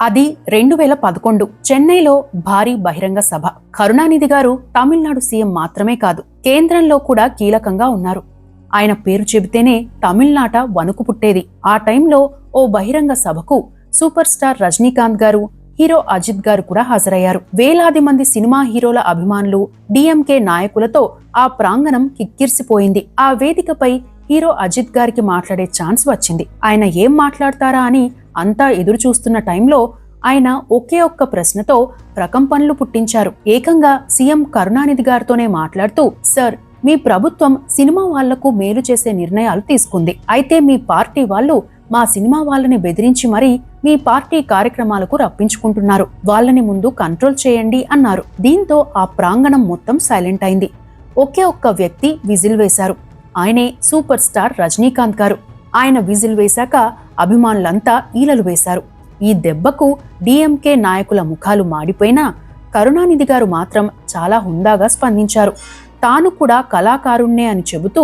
అది 2011 చెన్నైలో భారీ బహిరంగ సభ. కరుణానిధి గారు తమిళనాడు సీఎం మాత్రమే కాదు, కేంద్రంలో కూడా కీలకంగా ఉన్నారు. ఆయన పేరు చెబితేనే తమిళనాట వణుకు పుట్టేది. ఆ టైంలో ఓ బహిరంగ సభకు సూపర్ స్టార్ రజనీకాంత్ గారు, హీరో అజిత్ గారు కూడా హాజరయ్యారు. వేలాది మంది సినిమా హీరోల అభిమానులు, డిఎంకే నాయకులతో ఆ ప్రాంగణం కిక్కిర్సిపోయింది. ఆ వేదికపై హీరో అజిత్ గారికి మాట్లాడే ఛాన్స్ వచ్చింది. ఆయన ఏం మాట్లాడతారా అని అంతా ఎదురు చూస్తున్న టైంలో ఆయన ఒకే ఒక్క ప్రశ్నతో ప్రకంపనలు పుట్టించారు. ఏకంగా సీఎం కరుణానిధి గారితోనే మాట్లాడుతూ, సార్, మీ ప్రభుత్వం సినిమా వాళ్లకు మేలు చేసే నిర్ణయాలు తీసుకుంది. అయితే మీ పార్టీ వాళ్ళు మా సినిమా వాళ్ళని బెదిరించి మరీ మీ పార్టీ కార్యక్రమాలకు రప్పించుకుంటున్నారు. వాళ్ళని ముందు కంట్రోల్ చేయండి అన్నారు. దీంతో ఆ ప్రాంగణం మొత్తం సైలెంట్ అయింది. ఒకే ఒక్క వ్యక్తి విజిల్ వేశారు. ఆయనే సూపర్ స్టార్ రజనీకాంత్ గారు. ఆయన విజిల్ వేశాక అభిమానులంతా ఈలలు వేశారు. ఈ దెబ్బకు డిఎంకే నాయకుల ముఖాలు మాడిపోయినా కరుణానిధి గారు మాత్రం చాలా హుందాగా స్పందించారు. తాను కూడా కళాకారుణ్ణే అని చెబుతూ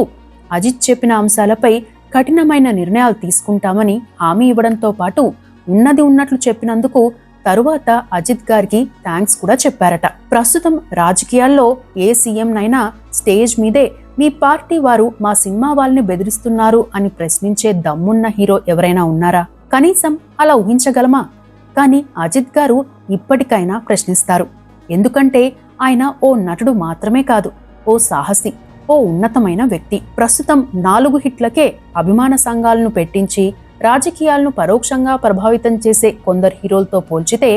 అజిత్ చెప్పిన అంశాలపై కఠినమైన నిర్ణయాలు తీసుకుంటామని హామీ ఇవ్వడంతో పాటు ఉన్నది ఉన్నట్లు చెప్పినందుకు తరువాత అజిత్ గారికి థ్యాంక్స్ కూడా చెప్పారట. ప్రస్తుతం రాజకీయాల్లో ఏ సీఎంనైనా స్టేజ్ మీదే మీ పార్టీ వారు మా సినిమా వాళ్ళని బెదిరిస్తున్నారు అని ప్రశ్నించే దమ్మున్న హీరో ఎవరైనా ఉన్నారా? కనీసం అలా ఊహించగలమా? కానీ అజిత్ గారు ఇప్పటికైనా ప్రశ్నిస్తారు. ఎందుకంటే ఆయన ఓ నటుడు మాత్రమే కాదు, ఓ సాహసి, ఓ ఉన్నతమైన వ్యక్తి. ప్రస్తుతం 4 హిట్లకే అభిమాన సంఘాలను పెట్టించి రాజకీయాలను పరోక్షంగా ప్రభావితం చేసే కొందరు హీరోలతో పోల్చితే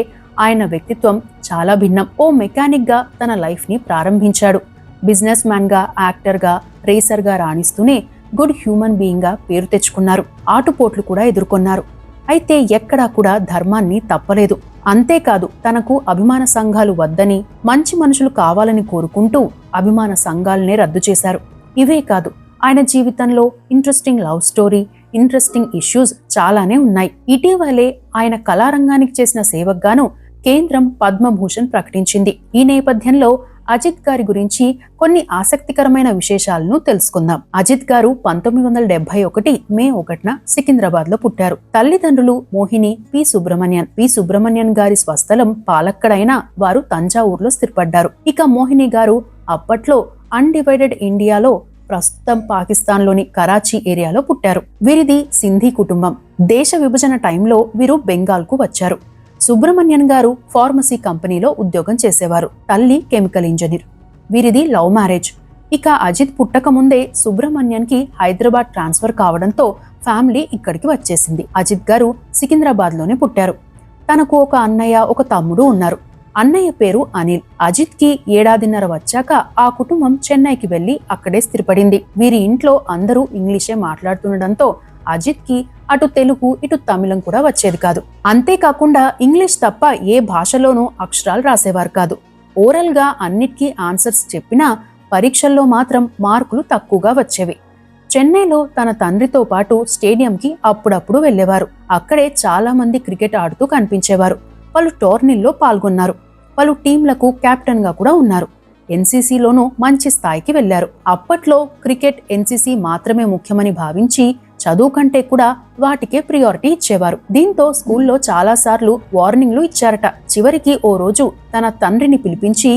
ఆయన వ్యక్తిత్వం చాలా భిన్నం. ఓ మెకానిక్ గా తన లైఫ్ ని ప్రారంభించాడు. బిజినెస్ మ్యాన్ గా, యాక్టర్ గా, రేసర్ గా రాణిస్తూనే గుడ్ హ్యూమన్ బీయింగ్ గా పేరు తెచ్చుకున్నారు. ఆటుపోట్లు కూడా ఎదుర్కొన్నారు. అయితే ఎక్కడా కూడా ధర్మాన్ని తప్పలేదు. అంతేకాదు, తనకు అభిమాన సంఘాలు వద్దని, మంచి మనుషులు కావాలని కోరుకుంటూ అభిమాన సంఘాలనే రద్దు చేశారు. ఇవే కాదు, ఆయన జీవితంలో interesting love story, interesting issues చాలానే ఉన్నాయి. ఇటీవలే ఆయన కళారంగానికి చేసిన సేవకు గాను కేంద్రం పద్మభూషణ్ ప్రకటించింది. ఈ నేపథ్యంలో అజిత్ గారి గురించి కొన్ని ఆసక్తికరమైన విశేషాలను తెలుసుకుందాం. అజిత్ గారు 1971 మే 1న సికింద్రాబాద్ లో పుట్టారు. తల్లిదండ్రులు మోహిని పి. సుబ్రహ్మణ్యన్. పి. సుబ్రహ్మణ్యన్ గారి స్వస్థలం పాలక్కడైనా వారు తంజావూరులో స్థిరపడ్డారు. ఇక మోహిని గారు అప్పట్లో అన్డివైడెడ్ ఇండియాలో, ప్రస్తుతం పాకిస్తాన్లోని కరాచీ ఏరియాలో పుట్టారు. వీరిది సింధీ కుటుంబం. దేశ విభజన టైంలో వీరు బెంగాల్కు వచ్చారు. సుబ్రహ్మణ్యన్ గారు ఫార్మసీ కంపెనీలో ఉద్యోగం చేసేవారు. తల్లి కెమికల్ ఇంజనీర్. వీరిది లవ్ మ్యారేజ్. ఇక అజిత్ పుట్టక ముందే సుబ్రహ్మణ్యన్ కి హైదరాబాద్ ట్రాన్స్ఫర్ కావడంతో ఫ్యామిలీ ఇక్కడికి వచ్చేసింది. అజిత్ గారు సికింద్రాబాద్ లోనే పుట్టారు. తనకు ఒక అన్నయ్య, ఒక తమ్ముడు ఉన్నారు. అన్నయ్య పేరు అనిల్. అజిత్ కి 1.5 ఏళ్ల వచ్చాక ఆ కుటుంబం చెన్నైకి వెళ్లి అక్కడే స్థిరపడింది. వీరి ఇంట్లో అందరూ ఇంగ్లీషే మాట్లాడుతుండడంతో అజిత్ కి అటు తెలుగు, ఇటు తమిళం కూడా వచ్చేది కాదు. అంతేకాకుండా ఇంగ్లీష్ తప్ప ఏ భాషలోనూ అక్షరాలు రాసేవారు కాదు. ఓరల్ గా అన్నిటికీ ఆన్సర్స్ చెప్పినా పరీక్షల్లో మాత్రం మార్కులు తక్కువగా వచ్చేవి. చెన్నైలో తన తండ్రితో పాటు స్టేడియంకి అప్పుడప్పుడు వెళ్లేవారు. అక్కడే చాలా మంది క్రికెట్ ఆడుతూ కనిపించేవారు. పలు టోర్నీల్లో పాల్గొన్నారు. పలు టీంలకు కెప్టెన్ గా కూడా ఉన్నారు. ఎన్సీసీలోనూ మంచి స్థాయికి వెళ్లారు. అప్పట్లో క్రికెట్, ఎన్సీసీ మాత్రమే ముఖ్యమని భావించి చదువు కంటే కూడా వాటికే ప్రియారిటీ ఇచ్చేవారు. దీంతో స్కూల్లో చాలాసార్లు వార్నింగ్లు ఇచ్చారట. చివరికి ఓ రోజు తన తండ్రిని పిలిపించి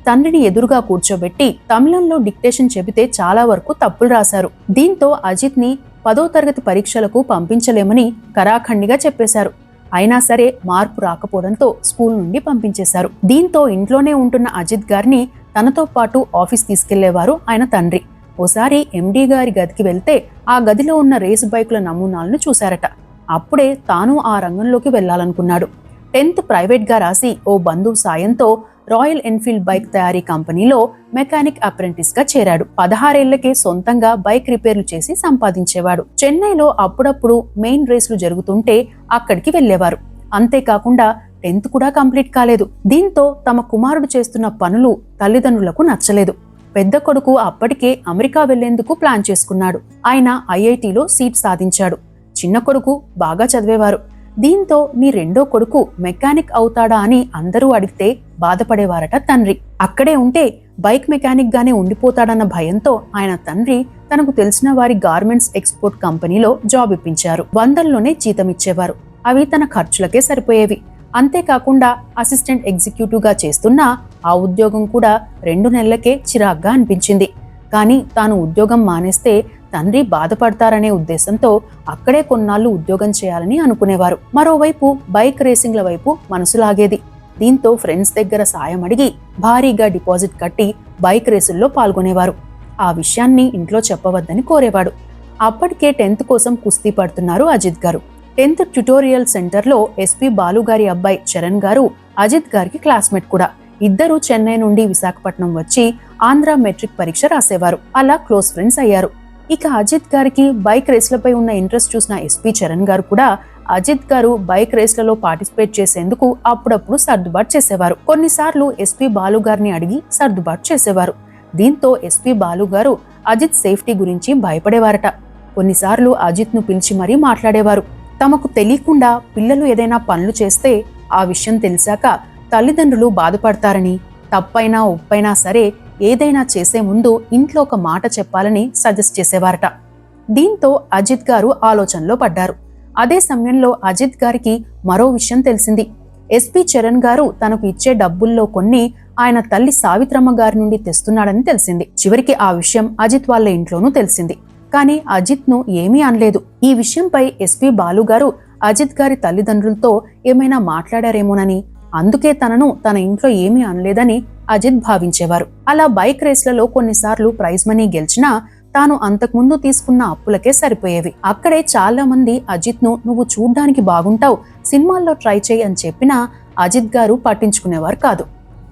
తండ్రిని ఎదురుగా కూర్చోబెట్టి తమిళంలో డిక్టేషన్ చెబితే చాలా వరకు తప్పులు రాశారు. దీంతో అజిత్ ని 10వ తరగతి పరీక్షలకు పంపించలేమని కరాఖండిగా చెప్పేశారు. అయినా సరే మార్పు రాకపోవడంతో స్కూల్ నుండి పంపించేశారు. దీంతో ఇంట్లోనే ఉంటున్న అజిత్ గారిని తనతో పాటు ఆఫీస్ తీసుకెళ్లేవారు ఆయన తండ్రి. ఓసారి ఎండీ గారి గదికి వెళ్తే ఆ గదిలో ఉన్న రేసు బైకుల నమూనాలను చూశారట. అప్పుడే తాను ఆ రంగంలోకి వెళ్లాలనుకున్నాడు. 10th ప్రైవేట్ గా రాసి ఓ బంధువు సాయంతో రాయల్ ఎన్ఫీల్డ్ బైక్ తయారీ కంపెనీలో మెకానిక్ అప్రెంటిస్ గా చేరాడు. 16 ఏళ్లకే సొంతంగా బైక్ రిపేర్లు చేసి సంపాదించేవాడు. చెన్నైలో అప్పుడప్పుడు మెయిన్ రేసులు జరుగుతుంటే అక్కడికి వెళ్లేవారు. అంతేకాకుండా 10th కూడా కంప్లీట్ కాలేదు. దీంతో తమ కుమారుడు చేస్తున్న పనులు తల్లిదండ్రులకు నచ్చలేదు. పెద్ద కొడుకు అప్పటికే అమెరికా వెళ్లేందుకు ప్లాన్ చేసుకున్నాడు. ఆయన ఐఐటీలో సీట్ సాధించాడు. చిన్న కొడుకు బాగా చదివేవారు. దీంతో నీ రెండో కొడుకు మెకానిక్ అవుతాడా అని అందరూ అడిగితే బాధపడేవారట తండ్రి. అక్కడే ఉంటే బైక్ మెకానిక్ గానే ఉండిపోతాడన్న భయంతో ఆయన తండ్రి తనకు తెలిసిన వారి గార్మెంట్స్ ఎక్స్పోర్ట్ కంపెనీలో జాబ్ ఇప్పించారు. 100లోనే జీతం ఇచ్చేవారు. అవి తన ఖర్చులకే సరిపోయేవి. అంతేకాకుండా అసిస్టెంట్ ఎగ్జిక్యూటివ్గా చేస్తున్న ఆ ఉద్యోగం కూడా 2 నెలలకే చిరాగ్గా అనిపించింది. కానీ తాను ఉద్యోగం మానేస్తే తండ్రి బాధపడతారనే ఉద్దేశంతో అక్కడే కొన్నాళ్లు ఉద్యోగం చేయాలని అనుకునేవారు. మరోవైపు బైక్ రేసింగ్ల వైపు మనసు లాగేది. దీంతో ఫ్రెండ్స్ దగ్గర సాయం అడిగి భారీగా డిపాజిట్ కట్టి బైక్ రేసుల్లో పాల్గొనేవారు. ఆ విషయాన్ని ఇంట్లో చెప్పవద్దని కోరేవాడు. అప్పటికే 10th కోసం కుస్తీ పడుతున్నారు అజిత్ గారు. 10th ట్యుటోరియల్ సెంటర్లో ఎస్పీ బాలు గారి అబ్బాయి చరణ్ గారు అజిత్ గారికి క్లాస్మేట్ కూడా. ఇద్దరు చెన్నై నుండి విశాఖపట్నం వచ్చి ఆంధ్ర మెట్రిక్ పరీక్ష రాసేవారు. అలా క్లోజ్ ఫ్రెండ్స్ అయ్యారు. ఇక అజిత్ గారికి బైక్ రేస్లపై ఉన్న ఇంట్రెస్ట్ చూసిన ఎస్పీ చరణ్ గారు కూడా అజిత్ గారు బైక్ రేస్లలో పార్టిసిపేట్ చేసేందుకు అప్పుడప్పుడు సర్దుబాటు చేసేవారు. కొన్నిసార్లు ఎస్పీ బాలు గారిని అడిగి సర్దుబాటు చేసేవారు. దీంతో ఎస్పీ బాలు గారు అజిత్ సేఫ్టీ గురించి భయపడేవారట. కొన్నిసార్లు అజిత్ ను పిలిచి మరీ మాట్లాడేవారు. తమకు తెలియకుండా పిల్లలు ఏదైనా పనులు చేస్తే ఆ విషయం తెలిసాక తల్లిదండ్రులు బాధపడతారని, తప్పైనా ఒప్పైనా సరే ఏదైనా చేసే ముందు ఇంట్లో ఒక మాట చెప్పాలని సజెస్ట్ చేసేవారట. దీంతో అజిత్ గారు ఆలోచనలో పడ్డారు. అదే సమయంలో అజిత్ గారికి మరో విషయం తెలిసింది. ఎస్పీ చరణ్ గారు తనకు ఇచ్చే డబ్బుల్లో కొన్ని ఆయన తల్లి సావిత్రమ్మ గారి నుండి తెస్తున్నాడని తెలిసింది. చివరికి ఆ విషయం అజిత్ వాళ్ళ ఇంట్లోనూ తెలిసింది. కానీ అజిత్ ను ఏమీ అనలేదు. ఈ విషయంపై ఎస్పీ బాలు గారు అజిత్ గారి తల్లిదండ్రులతో ఏమైనా మాట్లాడారేమోనని, అందుకే తనను తన ఇంట్లో ఏమీ అనలేదని అజిత్ భావించేవారు. అలా బైక్ రేస్లలో కొన్నిసార్లు ప్రైజ్ మనీ గెలిచినా తాను అంతకుముందు తీసుకున్న అప్పులకే సరిపోయేవి. అక్కడే చాలా మంది అజిత్ ను నువ్వు చూడ్డానికి బాగుంటావు, సినిమాల్లో ట్రై చేయి అని చెప్పినా అజిత్ గారు పట్టించుకునేవారు కాదు.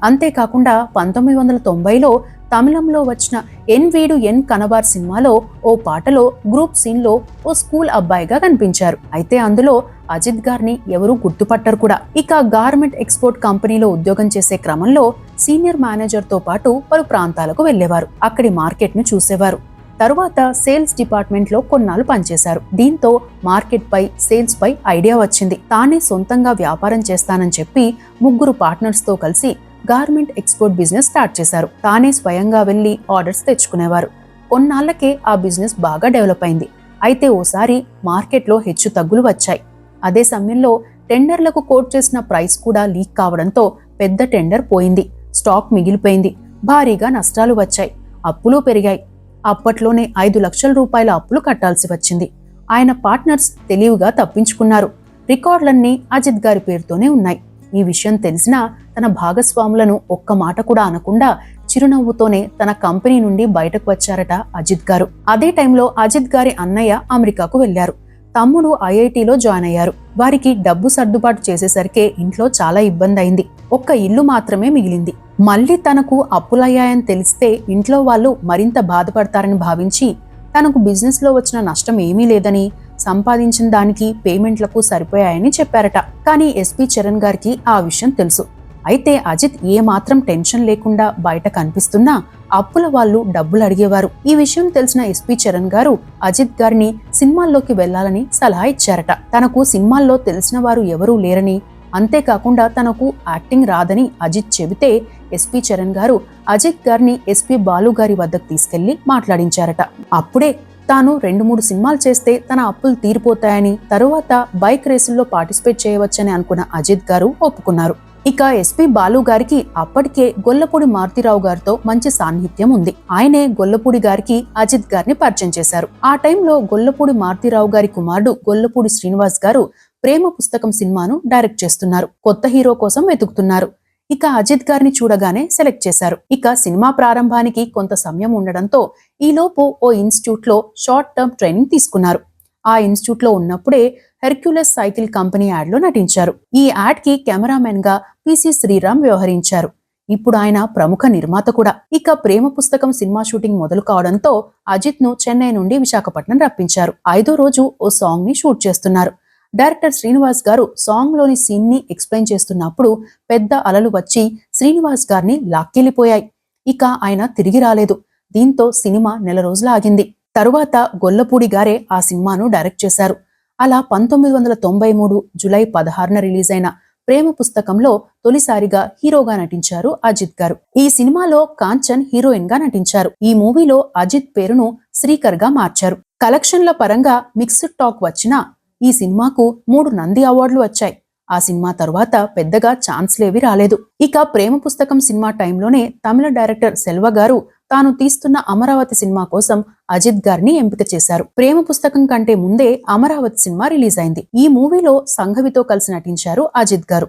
అంతేకాకుండా 1990లో తమిళంలో వచ్చిన ఎన్ వీడు ఎన్ కనబార్ సినిమాలో ఓ పాటలో గ్రూప్ సీన్ లో ఓ స్కూల్ అబ్బాయిగా కనిపించారు. అయితే అందులో అజిత్ గారిని ఎవరూ గుర్తుపట్టరు కూడా. ఇక గార్మెంట్ ఎక్స్పోర్ట్ కంపెనీలో ఉద్యోగం చేసే క్రమంలో సీనియర్ మేనేజర్ తో పాటు పలు ప్రాంతాలకు వెళ్లేవారు. అక్కడి మార్కెట్ ను చూసేవారు. తరువాత సేల్స్ డిపార్ట్మెంట్ లో కొన్నాళ్ళు పనిచేశారు. దీంతో మార్కెట్ పై, సేల్స్ పై ఐడియా వచ్చింది. తానే సొంతంగా వ్యాపారం చేస్తానని చెప్పి 3 పార్ట్నర్స్ తో కలిసి గార్మెంట్ ఎక్స్పోర్ట్ బిజినెస్ స్టార్ట్ చేశారు. తానే స్వయంగా వెళ్లి ఆర్డర్స్ తెచ్చుకునేవారు. కొన్నాళ్లకే ఆ బిజినెస్ బాగా డెవలప్ అయింది. అయితే ఓసారి మార్కెట్లో హెచ్చు తగ్గులు వచ్చాయి. అదే సమయంలో టెండర్లకు కోట్ చేసిన ప్రైస్ కూడా లీక్ కావడంతో పెద్ద టెండర్ పోయింది. స్టాక్ మిగిలిపోయింది. భారీగా నష్టాలు వచ్చాయి. అప్పులు పెరిగాయి. అప్పట్లోనే 5 లక్షల రూపాయల అప్పులు కట్టాల్సి వచ్చింది. ఆయన పార్ట్నర్స్ తెలివిగా తప్పించుకున్నారు. రికార్డులన్నీ అజిత్ గారి పేరుతోనే ఉన్నాయి. ఈ విషయం తెలిసినా తన భాగస్వాములను ఒక్క మాట కూడా అనకుండా చిరునవ్వుతోనే తన కంపెనీ నుండి బయటకు వచ్చారట అజిత్ గారు. అదే టైంలో అజిత్ గారి అన్నయ్య అమెరికాకు వెళ్లారు. తమ్ముడు ఐఐటీలో జాయిన్ అయ్యారు. వారికి డబ్బు సర్దుబాటు చేసేసరికే ఇంట్లో చాలా ఇబ్బంది అయింది. ఒక్క ఇల్లు మాత్రమే మిగిలింది. మళ్లీ తనకు అప్పులయ్యాయని తెలిస్తే ఇంట్లో వాళ్ళు మరింత బాధపడతారని భావించి తనకు బిజినెస్ లో వచ్చిన నష్టం ఏమీ లేదని, సంపాదించిన దానికి పేమెంట్లకు సరిపోయాయని చెప్పారట. కానీ ఎస్పీ చరణ్ గారికి ఆ విషయం తెలుసు. అయితే అజిత్ ఏమాత్రం టెన్షన్ లేకుండా బయట కనిపిస్తున్నా అప్పుల వాళ్ళు డబ్బులు అడిగేవారు. ఈ విషయం తెలిసిన ఎస్పీ చరణ్ గారు అజిత్ గారిని సినిమాల్లోకి వెళ్లాలని సలహా ఇచ్చారట. తనకు సినిమాల్లో తెలిసిన వారు ఎవరూ లేరని, అంతేకాకుండా తనకు యాక్టింగ్ రాదని అజిత్ చెబితే ఎస్పీ చరణ్ గారు అజిత్ గారిని ఎస్పీ బాలు గారి వద్దకు తీసుకెళ్లి మాట్లాడించారట. అప్పుడే తాను 2-3 సినిమాలు చేస్తే తన అప్పులు తీరిపోతాయని, తరువాత బైక్ రేసుల్లో పార్టిసిపేట్ చేయవచ్చని అనుకున్న అజిత్ గారు ఒప్పుకున్నారు. ఇక ఎస్పీ బాలు గారికి అప్పటికే గొల్లపూడి మారుతిరావు గారితో మంచి సాన్నిహిత్యం ఉంది. ఆయనే గొల్లపూడి గారికి అజిత్ గారిని పరిచయం చేశారు. ఆ టైంలో గొల్లపూడి మారుతిరావు గారి కుమారుడు గొల్లపూడి శ్రీనివాస్ గారు ప్రేమ పుస్తకం సినిమాను డైరెక్ట్ చేస్తున్నారు. కొత్త హీరో కోసం వెతుకుతున్నారు. ఇక అజిత్ గారిని చూడగానే సెలెక్ట్ చేశారు. ఇక సినిమా ప్రారంభానికి కొంత సమయం ఉండడంతో ఈలోపు ఓ ఇన్స్టిట్యూట్ లో షార్ట్ టర్మ్ ట్రైనింగ్ తీసుకున్నారు. ఆ ఇన్స్టిట్యూట్ లో ఉన్నప్పుడే హెర్క్యులస్ సైకిల్ కంపెనీ యాడ్ లో నటించారు. ఈ యాడ్ కి కెమెరామెన్ గా పిసి శ్రీరామ్ వ్యవహరించారు. ఇప్పుడు ఆయన ప్రముఖ నిర్మాత కూడా. ఇక ప్రేమ పుస్తకం సినిమా షూటింగ్ మొదలు కావడంతో అజిత్ ను చెన్నై నుండి విశాఖపట్నం రప్పించారు. 5వ రోజు ఓ సాంగ్ ని షూట్ చేస్తున్నారు. డైరెక్టర్ శ్రీనివాస్ గారు సాంగ్ లోని సీన్ ని ఎక్స్ప్లెయిన్ చేస్తున్నప్పుడు పెద్ద అలలు వచ్చి శ్రీనివాస్ గారిని లాక్కెళ్లిపోయాయి. ఇక ఆయన తిరిగి రాలేదు. దీంతో సినిమా నెల రోజులు ఆగింది. తరువాత గొల్లపూడి గారే ఆ సినిమాను డైరెక్ట్ చేశారు. అలా 1993 జూలై 16న రిలీజ్ అయిన ప్రేమ పుస్తకంలో తొలిసారిగా హీరోగా నటించారు అజిత్ గారు. ఈ సినిమాలో కాంచన్ హీరోయిన్ గా నటించారు. ఈ మూవీలో అజిత్ పేరును శ్రీకర్ గా మార్చారు. కలెక్షన్ల పరంగా మిక్స్డ్ టాక్ వచ్చినా ఈ సినిమాకు 3 నంది అవార్డులు వచ్చాయి. ఆ సినిమా తరువాత పెద్దగా ఛాన్స్లేవి రాలేదు. ఇక ప్రేమ పుస్తకం సినిమా టైంలోనే తమిళ డైరెక్టర్ సెల్వ గారు తాను తీస్తున్న అమరావతి సినిమా కోసం అజిత్ గారిని ఎంపిక చేశారు. ప్రేమ పుస్తకం కంటే ముందే అమరావతి సినిమా రిలీజ్ అయింది. ఈ మూవీలో సంఘవితో కలిసి నటించారు అజిత్ గారు.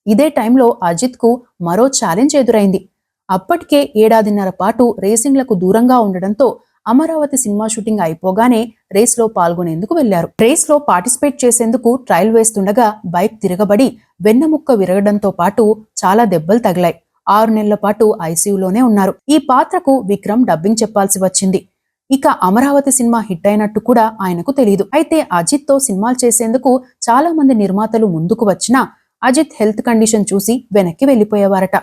ఇదే టైంలో అజిత్ కు మరో ఛాలెంజ్ ఎదురైంది. అప్పటికే ఏడాదిన్నర పాటు రేసింగ్లకు దూరంగా ఉండడంతో అమరావతి సినిమా షూటింగ్ అయిపోగానే రేస్ లో పాల్గొనేందుకు వెళ్లారు. రేస్ లో పార్టిసిపేట్ చేసేందుకు ట్రయల్ వేస్తుండగా బైక్ తిరగబడి వెన్నముక్క విరగడంతో పాటు చాలా దెబ్బలు తగిలాయి. 6 నెలల పాటు ఐసీయూలోనే ఉన్నారు. ఈ పాత్రకు విక్రమ్ డబ్బింగ్ చెప్పాల్సి వచ్చింది. ఇక అమరావతి సినిమా హిట్ అయినట్టు కూడా ఆయనకు తెలియదు. అయితే అజిత్ తో సినిమాలు చేసేందుకు చాలా మంది నిర్మాతలు ముందుకు వచ్చినా అజిత్ హెల్త్ కండిషన్ చూసి వెనక్కి వెళ్లిపోయేవారట.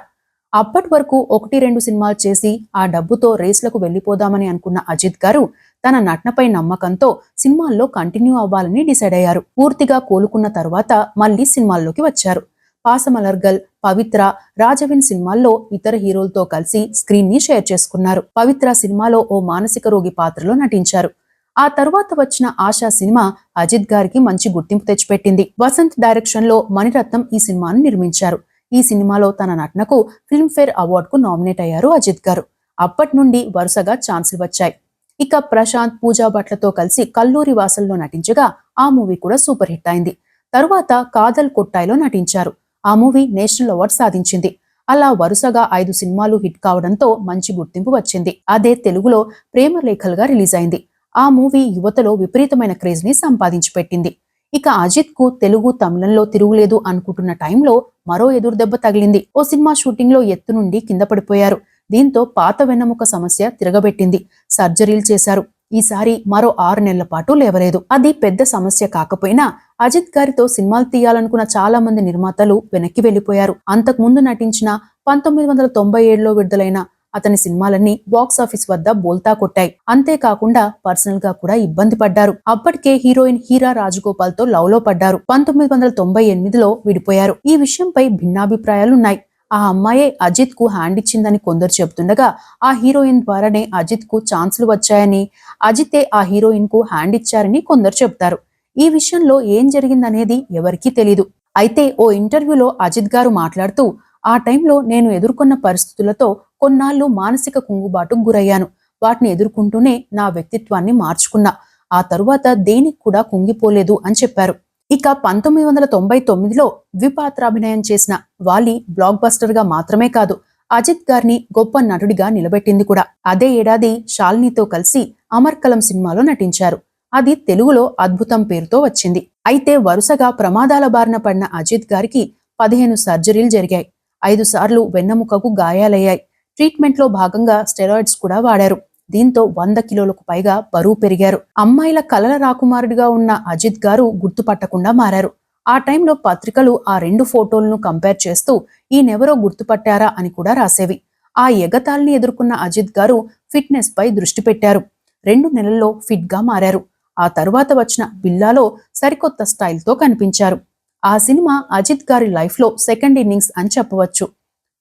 అప్పటి వరకు 1-2 సినిమాలు చేసి ఆ డబ్బుతో రేస్లకు వెళ్లిపోదామని అనుకున్న అజిత్ గారు తన నటనపై నమ్మకంతో సినిమాల్లో కంటిన్యూ అవ్వాలని డిసైడ్ అయ్యారు. పూర్తిగా కోలుకున్న తర్వాత మళ్లీ సినిమాల్లోకి వచ్చారు. పాసమలర్గల్, పవిత్ర, రాజవిన్ సినిమాల్లో ఇతర హీరోలతో కలిసి స్క్రీన్ ని షేర్ చేసుకున్నారు. పవిత్ర సినిమాలో ఓ మానసిక రోగి పాత్రలో నటించారు. ఆ తరువాత వచ్చిన ఆశా సినిమా అజిత్ గారికి మంచి గుర్తింపు తెచ్చిపెట్టింది. వసంత్ డైరెక్షన్ లో మణిరత్నం ఈ సినిమాను నిర్మించారు. ఈ సినిమాలో తన నటనకు ఫిల్మ్ఫేర్ అవార్డుకు నామినేట్ అయ్యారు అజిత్ గారు. అప్పటి నుండి వరుసగా ఛాన్సులు వచ్చాయి. ఇక ప్రశాంత్, పూజా భట్లతో కలిసి కల్లూరి వాసల్లో నటించగా ఆ మూవీ కూడా సూపర్ హిట్ అయింది. తరువాత కాదల్ కొట్టాయిలో నటించారు. ఆ మూవీ నేషనల్ అవార్డు సాధించింది. అలా వరుసగా 5 సినిమాలు హిట్ కావడంతో మంచి గుర్తింపు వచ్చింది. అదే తెలుగులో ప్రేమలేఖలుగా రిలీజ్ అయింది. ఆ మూవీ యువతలో విపరీతమైన క్రేజ్ ని సంపాదించి పెట్టింది. ఇక అజిత్ కు తెలుగు, తమిళంలో తిరుగులేదు అనుకుంటున్న టైంలో మరో ఎదురుదెబ్బ తగిలింది. ఓ సినిమా షూటింగ్ లో ఎత్తు నుండి కింద పడిపోయారు. దీంతో పాత వెన్నెముక సమస్య తిరగబెట్టింది. సర్జరీలు చేశారు. ఈసారి మరో 6 నెలల పాటు లేవలేదు. అది పెద్ద సమస్య కాకపోయినా అజిత్ గారితో సినిమాలు తీయాలనుకున్న చాలా మంది నిర్మాతలు వెనక్కి వెళ్లిపోయారు. అంతకుముందు నటించిన 1997లో విడుదలైన అతని సినిమాలన్నీ బాక్సాఫీస్ వద్ద బోల్తా కొట్టాయి. అంతేకాకుండా పర్సనల్ గా కూడా ఇబ్బంది పడ్డారు. అప్పటికే హీరోయిన్ హీరా రాజగోపాల్ తో లవ్ లో పడ్డారు. 1998లో విడిపోయారు. ఈ విషయంపై భిన్నాభిప్రాయాలున్నాయి. ఆ అమ్మాయే అజిత్ కు హ్యాండ్ ఇచ్చిందని కొందరు చెబుతుండగా, ఆ హీరోయిన్ ద్వారానే అజిత్ కు ఛాన్సులు వచ్చాయని, అజితే ఆ హీరోయిన్ కు హ్యాండ్ ఇచ్చారని కొందరు చెబుతారు. ఈ విషయంలో ఏం జరిగిందనేది ఎవరికీ తెలీదు. అయితే ఓ ఇంటర్వ్యూలో అజిత్ గారు మాట్లాడుతూ, ఆ టైంలో నేను ఎదుర్కొన్న పరిస్థితులతో కొన్నాళ్లు మానసిక కుంగుబాటుకు గురయ్యాను. వాటిని ఎదుర్కొంటూనే నా వ్యక్తిత్వాన్ని మార్చుకున్నా. ఆ తరువాత దేనికి కూడా కుంగిపోలేదు అని చెప్పారు. ఇక 1999లో ద్విపాత్రాభినయం చేసిన వాలి బ్లాక్ బస్టర్ గా మాత్రమే కాదు, అజిత్ గారిని గొప్ప నటుడిగా నిలబెట్టింది కూడా. అదే ఏడాది శాలినితో కలిసి అమర్కలం సినిమాలో నటించారు. అది తెలుగులో అద్భుతం పేరుతో వచ్చింది. అయితే వరుసగా ప్రమాదాల బారిన పడిన అజిత్ గారికి 15 సర్జరీలు జరిగాయి. 5 సార్లు వెన్నెముకకు గాయాలయ్యాయి. ట్రీట్మెంట్ లో భాగంగా స్టెరాయిడ్స్ కూడా వాడారు. దీంతో 100 కిలోలకు పైగా బరువు పెరిగారు. అమ్మాయిల కలల రాకుమారుడిగా ఉన్న అజిత్ గారు గుర్తుపట్టకుండా మారారు. ఆ టైంలో పత్రికలు ఆ 2 ఫోటోలను కంపేర్ చేస్తూ ఈయనెవరో గుర్తుపట్టారా అని కూడా రాసేవి. ఆ ఎగతాళిని ఎదుర్కొన్న అజిత్ గారు ఫిట్నెస్ పై దృష్టి పెట్టారు. 2 నెలల్లో ఫిట్ గా మారారు. ఆ తరువాత వచ్చిన బిల్లాలో సరికొత్త స్టైల్తో కనిపించారు. ఆ సినిమా అజిత్ గారి లైఫ్ లో సెకండ్ ఇన్నింగ్స్ అని చెప్పవచ్చు.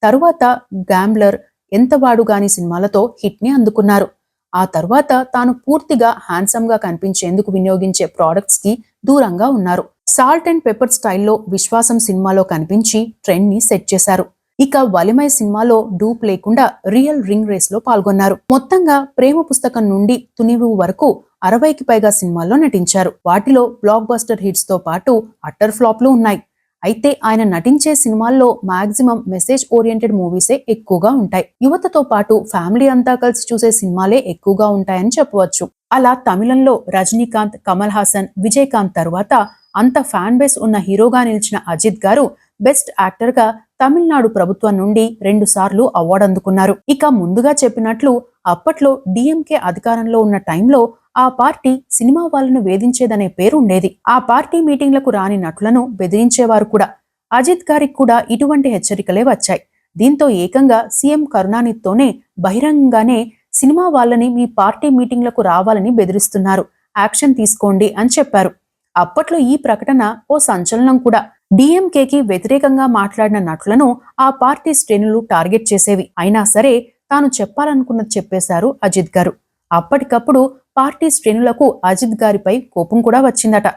తరువాత గ్యాంబ్లర్, ఎంతవాడు గాని సినిమాలతో హిట్ ని అందుకున్నారు. ఆ తర్వాత తాను పూర్తిగా హ్యాండ్సమ్ గా కనిపించేందుకు వినియోగించే ప్రొడక్ట్స్ కి దూరంగా ఉన్నారు. సాల్ట్ అండ్ పెప్పర్ స్టైల్లో విశ్వాసం సినిమాలో కనిపించి ట్రెండ్ ని సెట్ చేశారు. ఇక వలిమై సినిమాలో డూప్ లేకుండా రియల్ రింగ్ రేస్ లో పాల్గొన్నారు. మొత్తంగా ప్రేమ పుస్తకం నుండి తునివు వరకు 60కి పైగా సినిమాల్లో నటించారు. వాటిలో బ్లాక్ బస్టర్ హిట్స్ తో పాటు అట్టర్ ఫ్లాప్లు ఉన్నాయి. అయితే ఆయన నటించే సినిమాల్లో మాక్సిమం మెసేజ్ ఓరియంటెడ్ మూవీసే ఎక్కువగా ఉంటాయి. యువతతో పాటు ఫ్యామిలీ అంతా కలిసి చూసే సినిమాలే ఎక్కువగా ఉంటాయని చెప్పవచ్చు. అలా తమిళంలో రజనీకాంత్, కమల్ హాసన్, విజయకాంత్ తరువాత అంత ఫ్యాన్ బేస్ ఉన్న హీరోగా నిలిచిన అజిత్ గారు బెస్ట్ యాక్టర్ గా తమిళనాడు ప్రభుత్వం నుండి 2 సార్లు అవార్డు అందుకున్నారు. ఇక ముందుగా చెప్పినట్లు అప్పట్లో డిఎంకే అధికారంలో ఉన్న టైంలో ఆ పార్టీ సినిమా వాళ్ళను వేధించేదనే పేరు ఉండేది. ఆ పార్టీ మీటింగ్లకు రాని నటులను బెదిరించేవారు కూడా. అజిత్ గారికి కూడా ఇటువంటి హెచ్చరికలే వచ్చాయి. దీంతో ఏకంగా సీఎం కరుణానిధితోనే బహిరంగంగానే సినిమా వాళ్ళని మీ పార్టీ మీటింగ్లకు రావాలని బెదిరిస్తున్నారు, యాక్షన్ తీసుకోండి అని చెప్పారు. అప్పట్లో ఈ ప్రకటన ఓ సంచలనం కూడా. డిఎంకేకి వ్యతిరేకంగా మాట్లాడిన నటులను ఆ పార్టీ శ్రేణులు టార్గెట్ చేసేవి. అయినా సరే తాను చెప్పాలనుకున్నది చెప్పేశారు అజిత్ గారు. అప్పటికప్పుడు పార్టీ శ్రేణులకు అజిత్ గారిపై కోపం కూడా వచ్చిందట.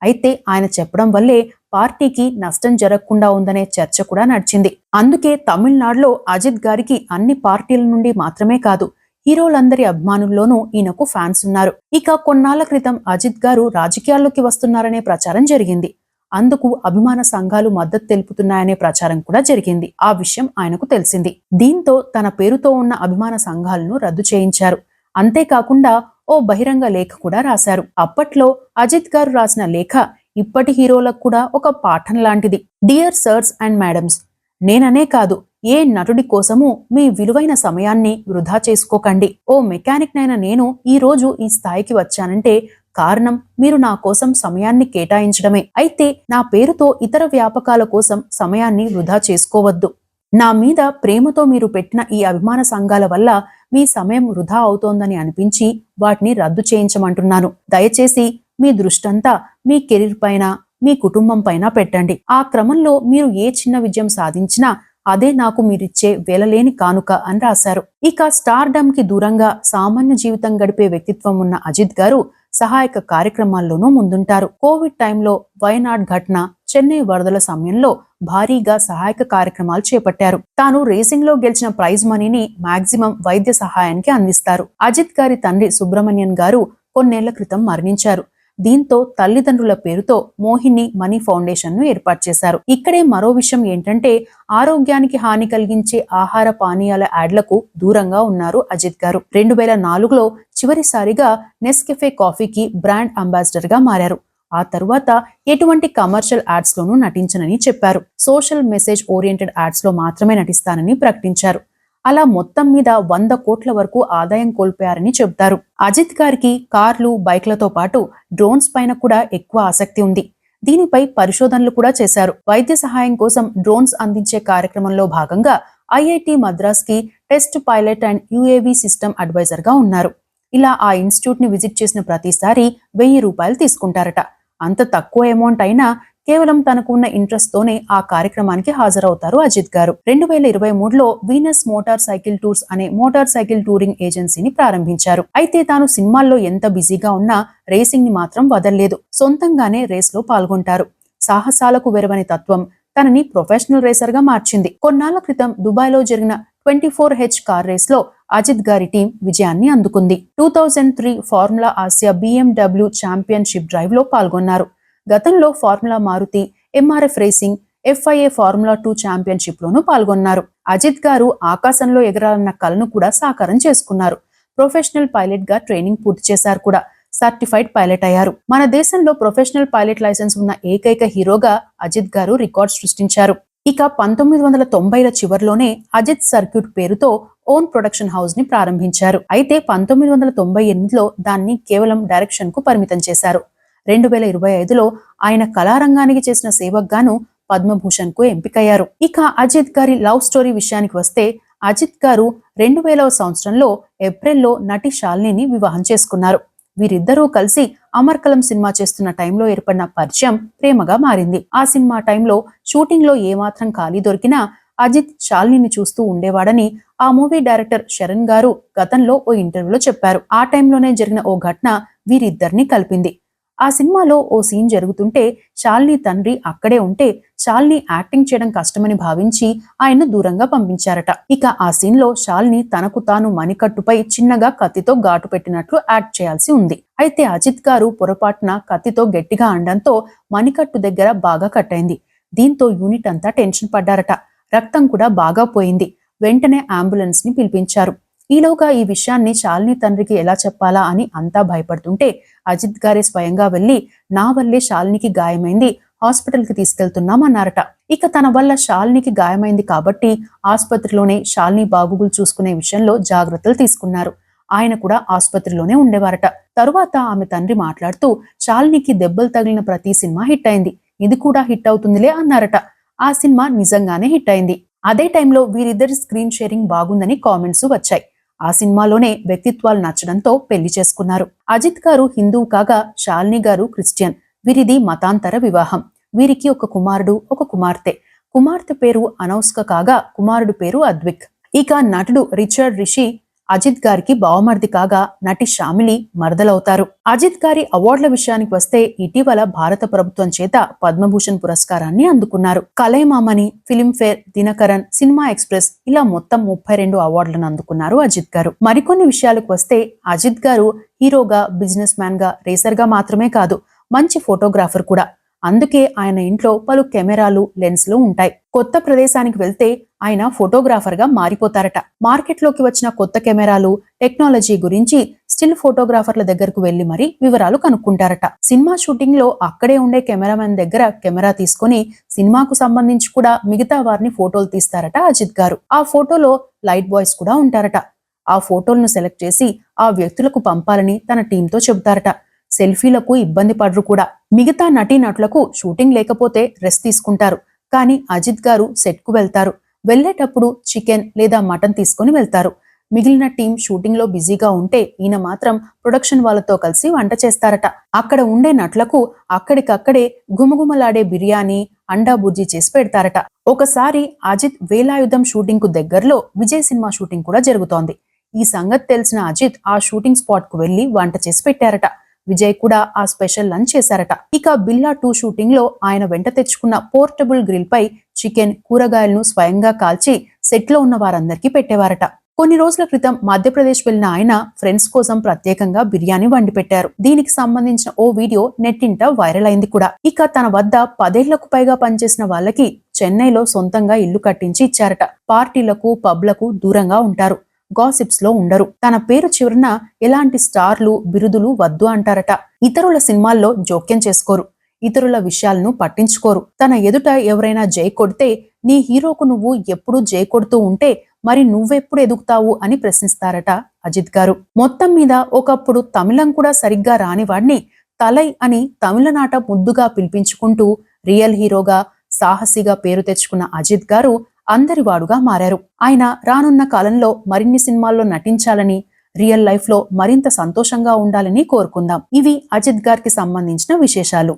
అయితే ఆయన చెప్పడం వల్లే పార్టీకి నష్టం జరగకుండా ఉందనే చర్చ కూడా నడిచింది. అందుకే తమిళనాడులో అజిత్ గారికి అన్ని పార్టీల నుండి మాత్రమే కాదు, హీరోలందరి అభిమానుల్లోనూ ఈయనకు ఫ్యాన్స్ ఉన్నారు. ఇక కొన్నాళ్ల క్రితం అజిత్ గారు రాజకీయాల్లోకి వస్తున్నారనే ప్రచారం జరిగింది. అందుకు అభిమాన సంఘాలు మద్దతు తెలుపుతున్నాయనే ప్రచారం కూడా జరిగింది. ఆ విషయం ఆయనకు తెలిసింది. దీంతో తన పేరుతో ఉన్న అభిమాన సంఘాలను రద్దు చేయించారు. అంతేకాకుండా ఓ బహిరంగ లేఖ కూడా రాశారు. అప్పట్లో అజిత్ గారు రాసిన లేఖ ఇప్పటి హీరోలకు కూడా ఒక పాఠం లాంటిది. డియర్ సర్స్ అండ్ మేడమ్స్, నేననే కాదు, ఏ నటుడి కోసము మీ విలువైన సమయాన్ని వృధా చేసుకోకండి. ఓ మెకానిక్ నైన నేను ఈ రోజు ఈ స్థాయికి వచ్చానంటే కారణం మీరు నా కోసం సమయాన్ని కేటాయించడమే. అయితే నా పేరుతో ఇతర వ్యాపకాల కోసం సమయాన్ని వృధా చేసుకోవద్దు. నా మీద ప్రేమతో మీరు పెట్టిన ఈ అభిమాన సంఘాల వల్ల మీ సమయం వృధా అవుతోందని అనిపించి వాటిని రద్దు చేయించమంటున్నాను. దయచేసి మీ దృష్టంతా మీ కెరీర్ పైన, మీ కుటుంబం పైన పెట్టండి. ఆ క్రమంలో మీరు ఏ చిన్న విజయం సాధించినా అదే నాకు మీరిచ్చే వెలలేని కానుక అని రాశారు. ఇక స్టార్డమ్ కి దూరంగా సామాన్య జీవితం గడిపే వ్యక్తిత్వం ఉన్న అజిత్ గారు సహాయక కార్యక్రమాల్లోనూ ముందుంటారు. కోవిడ్ టైంలో వయనాడ్ ఘటన, చెన్నై వరదల సమయంలో భారీగా సహాయక కార్యక్రమాలు చేపట్టారు. తాను రేసింగ్ లో గెలిచిన ప్రైజ్ మనీని మాక్సిమం వైద్య సహాయానికి అందిస్తారు. అజిత్ గారి తండ్రి సుబ్రహ్మణ్యన్ గారు కొన్నేళ్ల క్రితం మరణించారు. దీంతో తల్లిదండ్రుల పేరుతో మోహిని మనీ ఫౌండేషన్ ను ఏర్పాటు చేశారు. ఇక్కడే మరో విషయం ఏంటంటే ఆరోగ్యానికి హాని కలిగించే ఆహార పానీయాల యాడ్లకు దూరంగా ఉన్నారు అజిత్ గారు. 2004లో చివరిసారిగా నెస్కెఫే కాఫీకి బ్రాండ్ అంబాసిడర్ గా మారారు. ఆ తరువాత ఎటువంటి కమర్షియల్ యాడ్స్ లోనూ నటించనని చెప్పారు. సోషల్ మెసేజ్ ఓరియంటెడ్ యాడ్స్ లో మాత్రమే నటిస్తానని ప్రకటించారు. అలా మొత్తం మీద 100 కోట్ల వరకు ఆదాయం కోల్పోయారని చెబుతారు. అజిత్ గారికి కార్లు, బైక్లతో పాటు డ్రోన్స్ పైన కూడా ఎక్కువ ఆసక్తి ఉంది. దీనిపై పరిశోధనలు కూడా చేశారు. వైద్య సహాయం కోసం డ్రోన్స్ అందించే కార్యక్రమంలో భాగంగా ఐఐటి మద్రాస్ కి test pilot and UAV system adviser గా ఉన్నారు. ఇలా ఆ ఇన్స్టిట్యూట్ ని విజిట్ చేసిన ప్రతిసారి ₹1000 తీసుకుంటారట. అంత తక్కువ అమౌంట్ అయినా కేవలం తనకు ఉన్న ఇంట్రెస్ట్ తోనే ఆ కార్యక్రమానికి హాజరవుతారు అజిత్ గారు. 2023లో వీనస్ మోటార్ సైకిల్ టూర్స్ అనే మోటార్ సైకిల్ టూరింగ్ ఏజెన్సీని ప్రారంభించారు. అయితే తాను సినిమాల్లో ఎంత బిజీగా ఉన్నా రేసింగ్ ని మాత్రం వదల్లేదు. సొంతంగానే రేస్ లో పాల్గొంటారు. సాహసాలకు వెరవని తత్వం తనని ప్రొఫెషనల్ రేసర్ గా మార్చింది. కొన్నాళ్ల క్రితం దుబాయ్ లో జరిగిన 24H కార్ రేస్ లో అజిత్ గారి టీం విజయాన్ని అందుకుంది. 2003 formula Asia BMW championship drive లో పాల్గొన్నారు. గతంలో formula Maruti, MRF racing, FIA formula 2 championship లోనూ పాల్గొన్నారు. అజిత్ గారు ఆకాశంలో ఎగరాలన్న కలను కూడా సాకారం చేసుకున్నారు. ప్రొఫెషనల్ పైలట్ గా ట్రైనింగ్ పూర్తి చేశారు కూడా. సర్టిఫైడ్ పైలట్ అయ్యారు. మన దేశంలో ప్రొఫెషనల్ పైలట్ లైసెన్స్ ఉన్న ఏకైక హీరోగా అజిత్ గారు రికార్డ్ సృష్టించారు. ఇక 1990ల చివరిలోనే అజిత్ సర్క్యూట్ పేరుతో ఓన్ ప్రొడక్షన్ హౌస్ ని ప్రారంభించారు. అయితే 1998లో దాన్ని కేవలం డైరెక్షన్ కు పరిమితం చేశారు. 2025లో ఆయన కళారంగానికి చేసిన సేవకు గాను పద్మభూషణ్ కు ఎంపికయ్యారు. ఇక అజిత్ గారి లవ్ స్టోరీ విషయానికి వస్తే అజిత్ గారు 2000వ సంవత్సరంలో ఏప్రిల్లో నటి శాలినిని వివాహం చేసుకున్నారు. వీరిద్దరూ కలిసి అమర్కలం సినిమా చేస్తున్న టైంలో ఏర్పడిన పరిచయం ప్రేమగా మారింది. ఆ సినిమా టైంలో షూటింగ్ లో ఏమాత్రం ఖాళీ దొరికినా అజిత్ శాలినిని చూస్తూ ఉండేవాడని ఆ మూవీ డైరెక్టర్ శరణ్ గారు గతంలో ఓ ఇంటర్వ్యూలో చెప్పారు. ఆ టైంలోనే జరిగిన ఓ ఘటన వీరిద్దరిని కలిపింది. ఆ సినిమాలో ఓ సీన్ జరుగుతుంటే శాలిని తండ్రి అక్కడే ఉంటే శాలిని యాక్టింగ్ చేయడం కష్టమని భావించి ఆయన్ను దూరంగా పంపించారట. ఇక ఆ సీన్ లో శాలిని తనకు తాను మణికట్టుపై చిన్నగా కత్తితో ఘాటు పెట్టినట్లు యాక్ట్ చేయాల్సి ఉంది. అయితే అజిత్ గారు పొరపాటున కత్తితో గట్టిగా అనడంతో మణికట్టు దగ్గర బాగా కట్టయింది. దీంతో యూనిట్ అంతా టెన్షన్ పడ్డారట. రక్తం కూడా బాగా పోయింది. వెంటనే అంబులెన్స్ ని పిలిపించారు. ఈలోగా ఈ విషయాన్ని శాలిని తండ్రికి ఎలా చెప్పాలా అని అంతా భయపడుతుంటే అజిత్ గారే స్వయంగా వెళ్లి నా వల్లే శాలినికి గాయమైంది, హాస్పిటల్ కి తీసుకెళ్తున్నామన్నారట. ఇక తన వల్ల శాలినికి గాయమైంది కాబట్టి ఆసుపత్రిలోనే శాలిని బాగోగులు చూసుకునే విషయంలో జాగ్రత్తలు తీసుకున్నారు. ఆయన కూడా ఆసుపత్రిలోనే ఉండేవారట. తరువాత ఆమె తండ్రి మాట్లాడుతూ శాలినికి దెబ్బలు తగిలిన ప్రతి సినిమా హిట్ అయింది, ఇది కూడా హిట్ అవుతుందిలే అన్నారట. ఆ సినిమా నిజంగానే హిట్ అయింది. అదే టైంలో వీరిద్దరి స్క్రీన్ షేరింగ్ బాగుందని కామెంట్స్ వచ్చాయి. ఆ సినిమాలోనే వ్యక్తిత్వాలు నచ్చడంతో పెళ్లి చేసుకున్నారు. అజిత్ గారు హిందువు కాగా శాలిని గారు క్రిస్టియన్. వీరిది మతాంతర వివాహం. వీరికి ఒక కుమారుడు, ఒక కుమార్తె. కుమార్తె పేరు అనౌస్క కాగా కుమారుడు పేరు అద్విక్. ఇక నటుడు రిచర్డ్ రిషి అజిత్ గారికి బావమర్ది కాగా నటి శ్యామిలి మరదలవుతారు. అజిత్ గారి అవార్డుల విషయానికి వస్తే ఇటీవల భారత ప్రభుత్వం చేత పద్మభూషణ్ పురస్కారాన్ని అందుకున్నారు. Kalaimamani, Filmfare, Dinakaran, cinema express ఇలా మొత్తం 32 అవార్డులను అందుకున్నారు అజిత్ గారు. మరికొన్ని విషయాలకు వస్తే అజిత్ గారు హీరోగా, బిజినెస్ మ్యాన్ గా, రేసర్ గా మాత్రమే కాదు, మంచి ఫోటోగ్రాఫర్ కూడా. అందుకే ఆయన ఇంట్లో పలు కెమెరాలు, లెన్స్లు ఉంటాయి. కొత్త ప్రదేశానికి వెళ్తే ఆయన ఫోటోగ్రాఫర్ గా మారిపోతారట. మార్కెట్లోకి వచ్చిన కొత్త కెమెరాలు, టెక్నాలజీ గురించి స్టిల్ ఫోటోగ్రాఫర్ల దగ్గరకు వెళ్లి మరీ వివరాలు కనుక్కుంటారట. సినిమా షూటింగ్ లో అక్కడే ఉండే కెమెరామెన్ దగ్గర కెమెరా తీసుకుని సినిమాకు సంబంధించి కూడా మిగతా వారిని ఫోటోలు తీస్తారట అజిత్ గారు. ఆ ఫోటోలో లైట్ బాయ్స్ కూడా ఉంటారట. ఆ ఫోటోలను సెలెక్ట్ చేసి ఆ వ్యక్తులకు పంపాలని తన టీంతో చెబుతారట. సెల్ఫీలకు ఇబ్బంది పడరు కూడా. మిగతా నటీనటులకు షూటింగ్ లేకపోతే రెస్ట్ తీసుకుంటారు. కానీ అజిత్ గారు సెట్ కు వెళ్తారు. వెళ్లేటప్పుడు చికెన్ లేదా మటన్ తీసుకుని వెళ్తారు. మిగిలిన టీం షూటింగ్ లో బిజీగా ఉంటే ఈయన మాత్రం ప్రొడక్షన్ వాళ్ళతో కలిసి వంట చేస్తారట. అక్కడ ఉండే నటులకు అక్కడికక్కడే గుమగుమలాడే బిర్యానీ, అండా బుర్జీ చేసి పెడతారట. ఒకసారి అజిత్ వేలాయుధం షూటింగ్ కు దగ్గరలో విజయ్ సినిమా షూటింగ్ కూడా జరుగుతోంది. ఈ సంగతి తెలిసిన అజిత్ ఆ షూటింగ్ స్పాట్ కు వెళ్లి వంట చేసి పెట్టారట. విజయ్ కూడా ఆ స్పెషల్ లంచ్ చేశారట. ఇక బిల్లా 2 షూటింగ్ లో ఆయన వెంట తెచ్చుకున్న పోర్టబుల్ గ్రిల్ పై చికెన్, కూరగాయలను స్వయంగా కాల్చి సెట్ లో ఉన్న వారందరికీ పెట్టేవారట. కొన్ని రోజుల క్రితం మధ్యప్రదేశ్ వెళ్లిన ఆయన ఫ్రెండ్స్ కోసం ప్రత్యేకంగా బిర్యానీ వండి పెట్టారు. దీనికి సంబంధించిన ఓ వీడియో నెట్టింట వైరల్ అయింది కూడా. ఇక తన వద్ద 10 ఏళ్లకు పైగా పనిచేసిన వాళ్ళకి చెన్నైలో సొంతంగా ఇల్లు కట్టించి ఇచ్చారట. పార్టీలకు, పబ్లకు దూరంగా ఉంటారు. గాసిప్స్ లో ఉండరు. తన పేరు చివరన ఎలాంటి స్టార్లు, బిరుదులు వద్దు అంటారట. ఇతరుల సినిమాల్లో జోక్యం చేసుకోరు. ఇతరుల విషయాలను పట్టించుకోరు. తన ఎదుట ఎవరైనా జై కొడితే, నీ హీరోకు నువ్వు ఎప్పుడూ జై కొడుతూ ఉంటే మరి నువ్వెప్పుడు ఎదుగుతావు అని ప్రశ్నిస్తారట అజిత్ గారు. మొత్తం మీద ఒకప్పుడు తమిళం కూడా సరిగ్గా రానివాడిని తలై అని తమిళనాట ముద్దుగా పిలిపించుకుంటూ రియల్ హీరోగా, సాహసిగా పేరు తెచ్చుకున్న అజిత్ గారు అందరివాడుగా మారారు. ఆయన రానున్న కాలంలో మరిన్ని సినిమాల్లో నటించాలని, రియల్ లైఫ్ లో మరింత సంతోషంగా ఉండాలని కోరుకుందాం. ఇవి అజిత్ గారికి సంబంధించిన విశేషాలు.